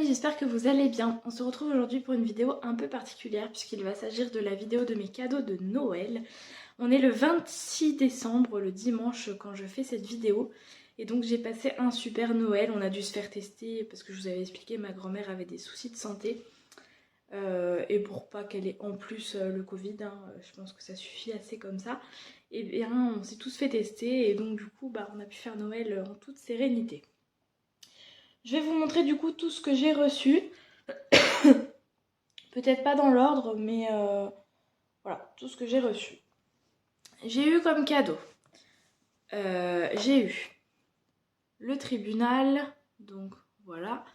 amis, j'espère que vous allez bien. On se retrouve aujourd'hui pour une vidéo un peu particulière puisqu'il va s'agir de la vidéo de mes cadeaux de Noël. On est le 26 décembre, le dimanche, quand je fais cette vidéo. Et donc j'ai passé un super Noël. On a dû se faire tester parce que je vous avais expliqué, ma grand-mère avait des soucis de santé. Et pour pas qu'elle ait en plus le Covid, je pense que ça suffit assez comme ça. Et bien on s'est tous fait tester et donc du coup on a pu faire Noël en toute sérénité. Je vais vous montrer du coup tout ce que j'ai reçu. Peut-être pas dans l'ordre, mais voilà, tout ce que j'ai reçu. J'ai eu comme cadeau, j'ai eu le tribunal, donc voilà,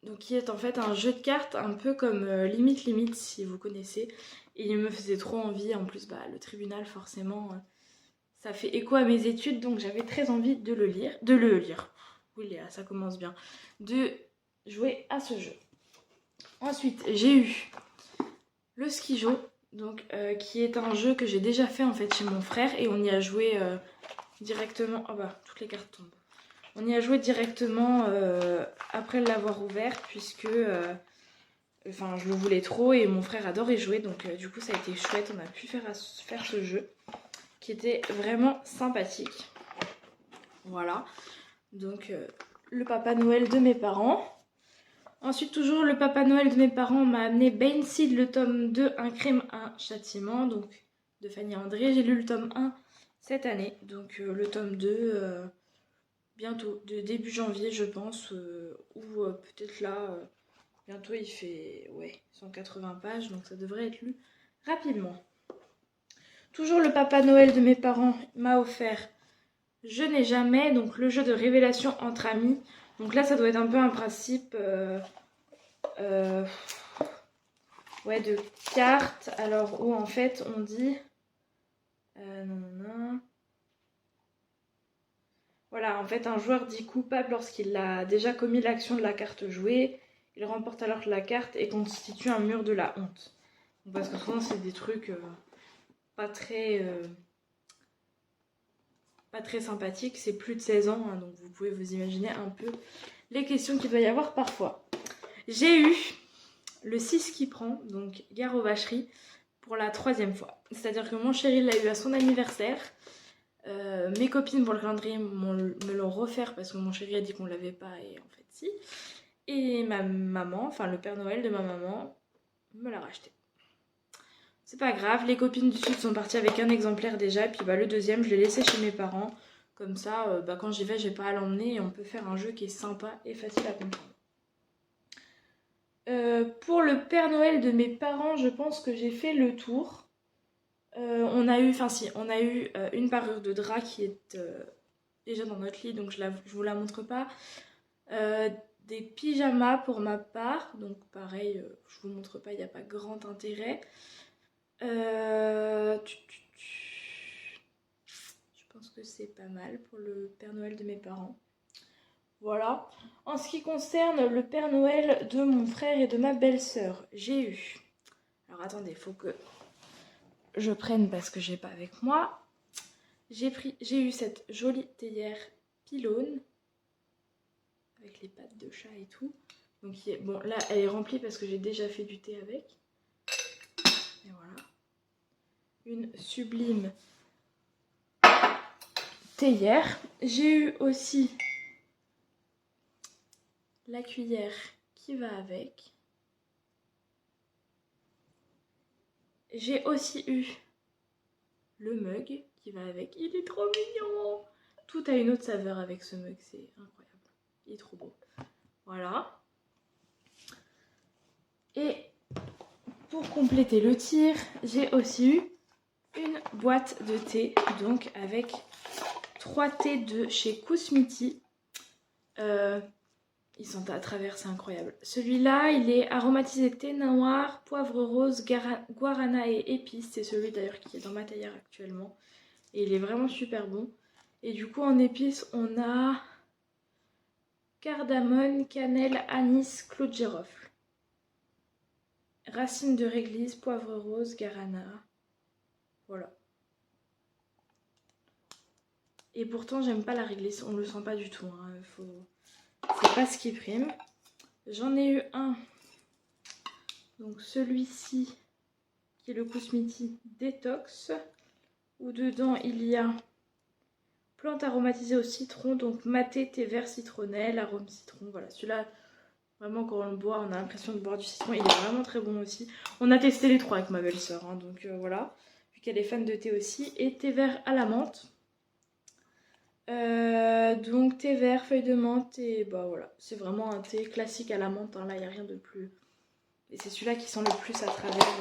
donc qui est en fait un jeu de cartes un peu comme Limite Limite si vous connaissez. Et il me faisait trop envie, en plus le tribunal forcément, ça fait écho à mes études, donc j'avais très envie de le lire. Oui Léa, ça commence bien. De jouer à ce jeu. Ensuite, j'ai eu le Skijo, donc qui est un jeu que j'ai déjà fait en fait chez mon frère et on y a joué directement. Oh bah, toutes les cartes tombent. On y a joué directement après l'avoir ouvert puisque je le voulais trop et mon frère adore y jouer, donc du coup ça a été chouette. On a pu faire ce jeu qui était vraiment sympathique. Voilà, donc le Papa Noël de mes parents. Ensuite, toujours le Papa Noël de mes parents m'a amené Baneseed, le tome 2, Un crime, un châtiment, donc de Fanny André. J'ai lu le tome 1 cette année, donc le tome 2 bientôt, de début janvier je pense, ou peut-être là, bientôt. Il fait 180 pages, donc ça devrait être lu rapidement. Toujours le Papa Noël de mes parents m'a offert Je n'ai jamais, donc le jeu de révélation entre amis. Donc là ça doit être un peu un principe de cartes, alors où en fait on dit voilà, en fait un joueur dit coupable lorsqu'il a déjà commis l'action de la carte jouée. Il remporte alors la carte et constitue un mur de la honte. Donc, parce que souvent c'est des trucs pas très sympathiques. C'est plus de 16 ans, donc vous pouvez vous imaginer un peu les questions qu'il doit y avoir parfois. J'ai eu le 6 qui prend, donc Gare aux vacheries, pour la 3e fois. C'est-à-dire que mon chéri l'a eu à son anniversaire. Mes copines pour le calendrier me l'ont offert parce que mon chéri a dit qu'on l'avait pas et en fait si. Et ma maman, enfin le Père Noël de ma maman, me l'a racheté. C'est pas grave, les copines du Sud sont parties avec un exemplaire déjà. Et puis le deuxième, je l'ai laissé chez mes parents. Comme ça, quand j'y vais, j'ai pas à l'emmener et on peut faire un jeu qui est sympa et facile à comprendre. Pour le Père Noël de mes parents, je pense que j'ai fait le tour. On a eu une parure de drap qui est déjà dans notre lit, donc je vous la montre pas. Des pyjamas pour ma part, donc pareil, je vous montre pas, il n'y a pas grand intérêt. Je pense que c'est pas mal pour le Père Noël de mes parents. Voilà. En ce qui concerne le Père Noël de mon frère et de ma belle-sœur, j'ai eu... Alors attendez, il faut que je prenne parce que j'ai pas avec moi. J'ai eu cette jolie théière pylône avec les pattes de chat et tout. Donc bon, là elle est remplie parce que j'ai déjà fait du thé avec. Et voilà. Une sublime théière. J'ai eu aussi la cuillère qui va avec. J'ai aussi eu le mug qui va avec. Il est trop mignon. Tout a une autre saveur avec ce mug, c'est incroyable. Il est trop beau. Voilà. Et pour compléter le tir, j'ai aussi eu une boîte de thé, donc avec 3 thés de chez Kousmiti. Ils sont à travers, c'est incroyable. Celui-là, il est aromatisé thé noir, poivre rose, guarana et épices. C'est celui d'ailleurs qui est dans ma théière actuellement. Et il est vraiment super bon. Et du coup, en épices, on a cardamone, cannelle, anis, clou de girofle. Racines de réglisse, poivre rose, guarana. Voilà. Et pourtant, j'aime pas la réglisse. On le sent pas du tout. c'est pas ce qui prime. J'en ai eu un, donc celui-ci, qui est le Kousmiti Détox, où dedans il y a plantes aromatisées au citron, donc maté, thé vert, citronnelle, arôme citron. Voilà, celui-là, vraiment quand on le boit, on a l'impression de boire du citron. Il est vraiment très bon aussi. On a testé les trois avec ma belle-sœur, hein, donc voilà, vu qu'elle est fan de thé aussi. Et thé vert à la menthe. Donc thé vert, feuille de menthe et bah voilà, c'est vraiment un thé classique à la menthe, hein, là il n'y a rien de plus. Et c'est celui-là qui sent le plus à travers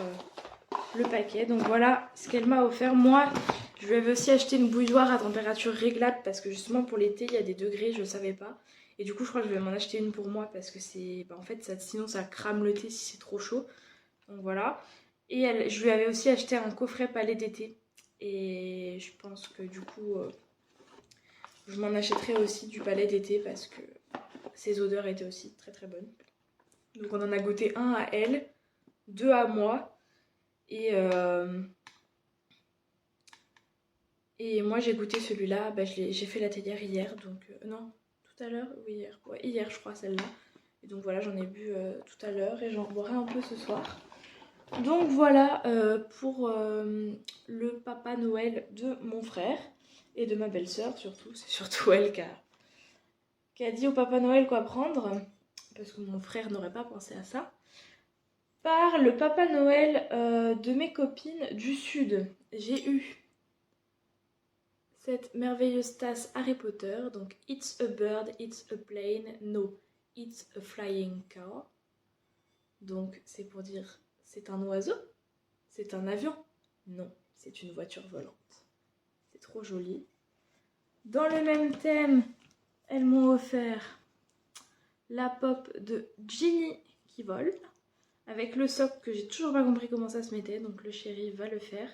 le paquet. Donc voilà ce qu'elle m'a offert. Moi, je lui avais aussi acheté une bouilloire à température réglable parce que justement pour l'été il y a des degrés, je ne savais pas. Et du coup je crois que je vais m'en acheter une pour moi parce que c'est... Bah, en fait sinon ça crame le thé si c'est trop chaud. Donc voilà. Et je lui avais aussi acheté un coffret palais d'été. Et je pense que du coup... je m'en achèterai aussi du palais d'été parce que ses odeurs étaient aussi très très bonnes. Donc on en a goûté un à elle, 2 à moi. Et moi j'ai goûté celui-là, bah, j'ai fait la théière hier, donc non, tout à l'heure, oui hier, ouais, hier je crois celle-là. Et donc voilà, j'en ai bu tout à l'heure et j'en reboirai un peu ce soir. Donc voilà pour le Papa Noël de mon frère et de ma belle-sœur surtout. C'est surtout elle qui a dit au Papa Noël quoi prendre, parce que mon frère n'aurait pas pensé à ça. Par le Papa Noël de mes copines du Sud, j'ai eu cette merveilleuse tasse Harry Potter, donc It's a bird, it's a plane, no, it's a flying car. Donc c'est pour dire c'est un oiseau, c'est un avion, non, c'est une voiture volante. C'est trop joli. Dans le même thème, elles m'ont offert la pop de Ginny qui vole, avec le socle que j'ai toujours pas compris comment ça se mettait, donc le chéri va le faire.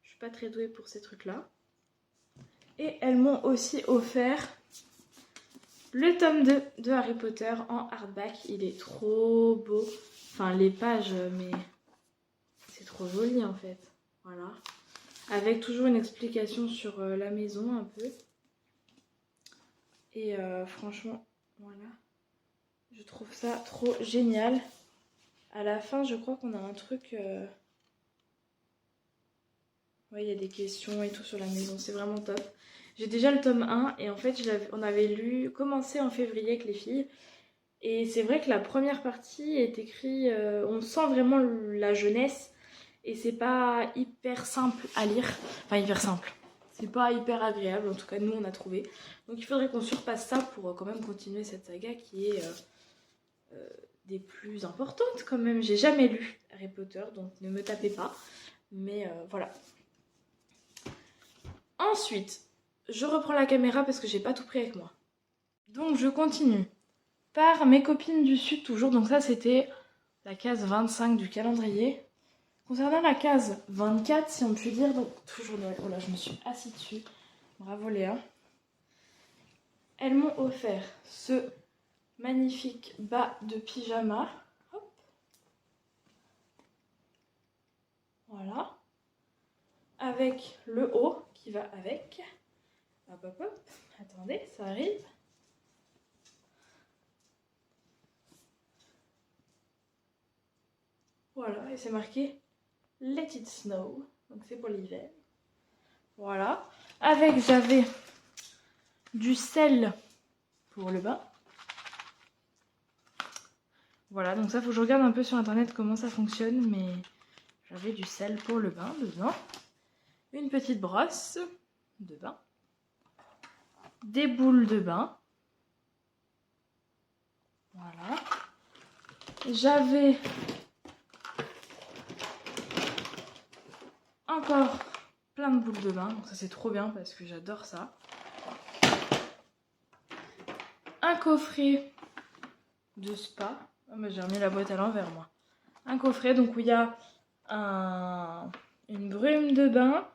Je suis pas très douée pour ces trucs-là. Et elles m'ont aussi offert le tome 2 de Harry Potter en hardback. Il est trop beau. Enfin, les pages, mais c'est trop joli en fait. Voilà. Avec toujours une explication sur la maison un peu. Et franchement, voilà. Je trouve ça trop génial. À la fin, je crois qu'on a un truc... Ouais, il y a des questions et tout sur la maison. C'est vraiment top. J'ai déjà le tome 1 et en fait, on avait commencé en février avec les filles. Et c'est vrai que la première partie est écrite... on sent vraiment la jeunesse. Et c'est pas hyper simple à lire. Enfin, hyper simple. C'est pas hyper agréable. En tout cas, nous, on a trouvé. Donc, il faudrait qu'on surpasse ça pour quand même continuer cette saga qui est... des plus importantes quand même. J'ai jamais lu Harry Potter, donc ne me tapez pas. Mais voilà. Ensuite, je reprends la caméra parce que j'ai pas tout pris avec moi. Donc je continue par mes copines du Sud toujours. Donc ça c'était la case 25 du calendrier. Concernant la case 24, si on peut dire, donc toujours Noël. Oh là, je me suis assise dessus. Bravo Léa. Elles m'ont offert ce magnifique bas de pyjama. Hop. Voilà. Avec le haut qui va avec. Hop hop hop. Attendez, ça arrive. Voilà, et c'est marqué Let it snow. Donc c'est pour l'hiver. Voilà. Avec, j'avais du sel pour le bain. Voilà, donc ça, faut que je regarde un peu sur internet comment ça fonctionne, mais j'avais du sel pour le bain dedans. Une petite brosse de bain. Des boules de bain. Voilà. J'avais encore plein de boules de bain, donc ça c'est trop bien parce que j'adore ça. Un coffret de spa. Oh, mais j'ai remis la boîte à l'envers moi. Un coffret donc où il y a une brume de bain,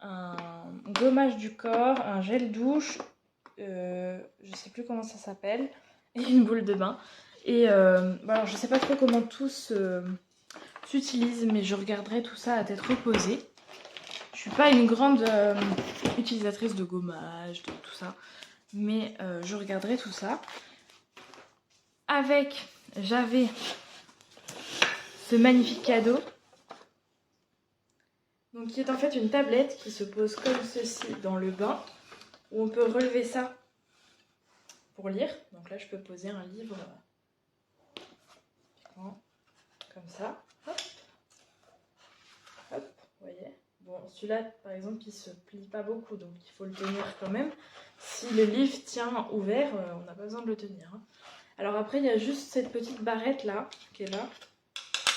un gommage du corps, un gel douche, je sais plus comment ça s'appelle, et une boule de bain. Et alors je sais pas trop comment tous s'utilisent, mais je regarderai tout ça à tête reposée. Je suis pas une grande utilisatrice de gommage, de tout ça, mais je regarderai tout ça. J'avais ce magnifique cadeau. Donc qui est en fait une tablette qui se pose comme ceci dans le bain. Où on peut relever ça pour lire. Donc là je peux poser un livre comme ça. Hop. Hop, vous voyez. Bon, celui-là par exemple il se plie pas beaucoup, donc il faut le tenir quand même. Si le livre tient ouvert, on n'a pas besoin de le tenir. Hein. Alors après il y a juste cette petite barrette là, qui est là,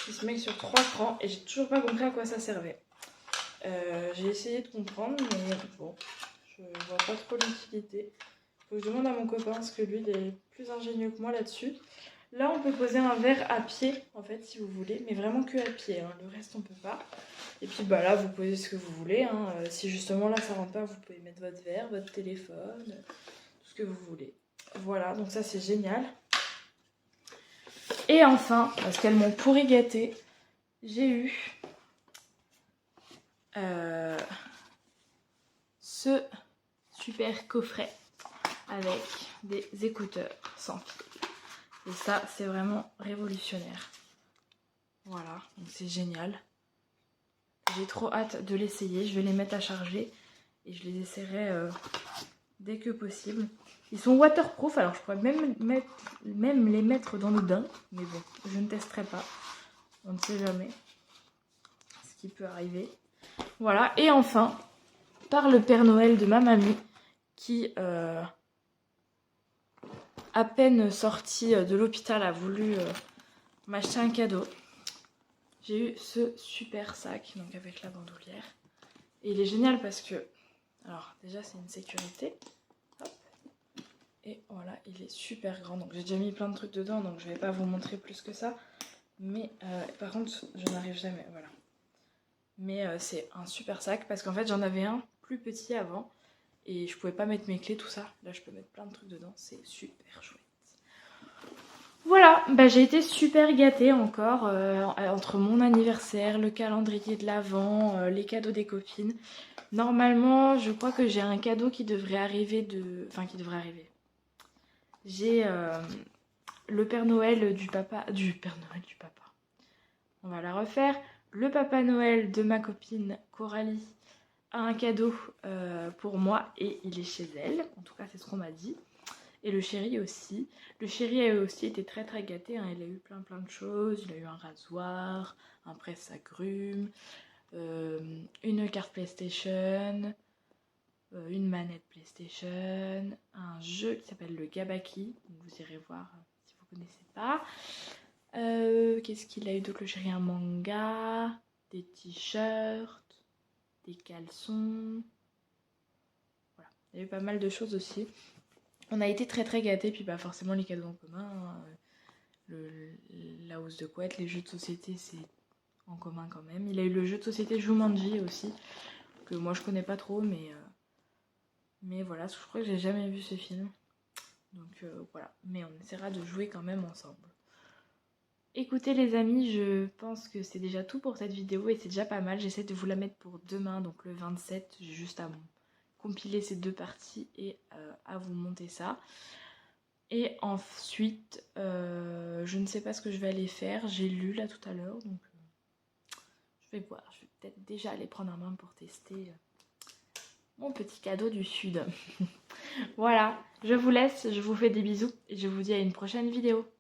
qui se met sur 3 crans, et j'ai toujours pas compris à quoi ça servait. J'ai essayé de comprendre, mais bon, je vois pas trop l'utilité. Faut que je demande à mon copain, parce que lui il est plus ingénieux que moi là-dessus. Là on peut poser un verre à pied en fait si vous voulez, mais vraiment que à pied, hein. Le reste on peut pas. Et puis bah là vous posez ce que vous voulez, hein. Si justement là ça rentre pas, vous pouvez mettre votre verre, votre téléphone, tout ce que vous voulez. Voilà, donc ça c'est génial. Et enfin, parce qu'elles m'ont pourri gâté, j'ai eu ce super coffret avec des écouteurs sans fil. Et ça, c'est vraiment révolutionnaire. Voilà, donc c'est génial. J'ai trop hâte de l'essayer. Je vais les mettre à charger et je les essaierai dès que possible. Ils sont waterproof, alors je pourrais même les mettre dans le bain. Mais bon, je ne testerai pas. On ne sait jamais ce qui peut arriver. Voilà, et enfin, par le Père Noël de ma mamie, qui, à peine sortie de l'hôpital, a voulu m'acheter un cadeau. J'ai eu ce super sac, donc avec la bandoulière. Et il est génial parce que, alors déjà c'est une sécurité. Hop. Et voilà, il est super grand. Donc j'ai déjà mis plein de trucs dedans, donc je vais pas vous montrer plus que ça. Mais par contre, je n'arrive jamais, voilà. Mais c'est un super sac parce qu'en fait j'en avais un plus petit avant. Et je pouvais pas mettre mes clés, tout ça. Là je peux mettre plein de trucs dedans, c'est super chouette. Voilà, bah, j'ai été super gâtée encore entre mon anniversaire, le calendrier de l'Avent, les cadeaux des copines. Normalement, je crois que j'ai un cadeau qui devrait arriver Enfin, qui devrait arriver. J'ai le Père Noël du papa... Du Père Noël du papa. On va la refaire. Le Papa Noël de ma copine Coralie a un cadeau pour moi et il est chez elle. En tout cas, c'est ce qu'on m'a dit. Et le chéri aussi. Le chéri a aussi été très très gâté. Hein. Il a eu plein de choses. Il a eu un rasoir, un presse-agrumes, une carte PlayStation, une manette PlayStation, un jeu qui s'appelle le Gabaki. Donc vous irez voir si vous ne connaissez pas. Qu'est-ce qu'il a eu d'autre le chéri? Un manga, des t-shirts, des caleçons. Voilà. Il y a eu pas mal de choses aussi. On a été très très gâtés, puis bah forcément les cadeaux en commun, hein, la hausse de couette, les jeux de société c'est en commun quand même. Il a eu le jeu de société Jumanji aussi, que moi je connais pas trop, mais voilà, je crois que j'ai jamais vu ce film. Donc voilà, mais on essaiera de jouer quand même ensemble. Écoutez les amis, je pense que c'est déjà tout pour cette vidéo et c'est déjà pas mal. J'essaie de vous la mettre pour demain, donc le 27, j'ai juste à compiler ces deux parties et à vous monter ça. Et ensuite, je ne sais pas ce que je vais aller faire. J'ai lu là tout à l'heure, donc je vais voir. Je vais peut-être déjà aller prendre un bain pour tester mon petit cadeau du Sud. Voilà, je vous laisse, je vous fais des bisous et je vous dis à une prochaine vidéo.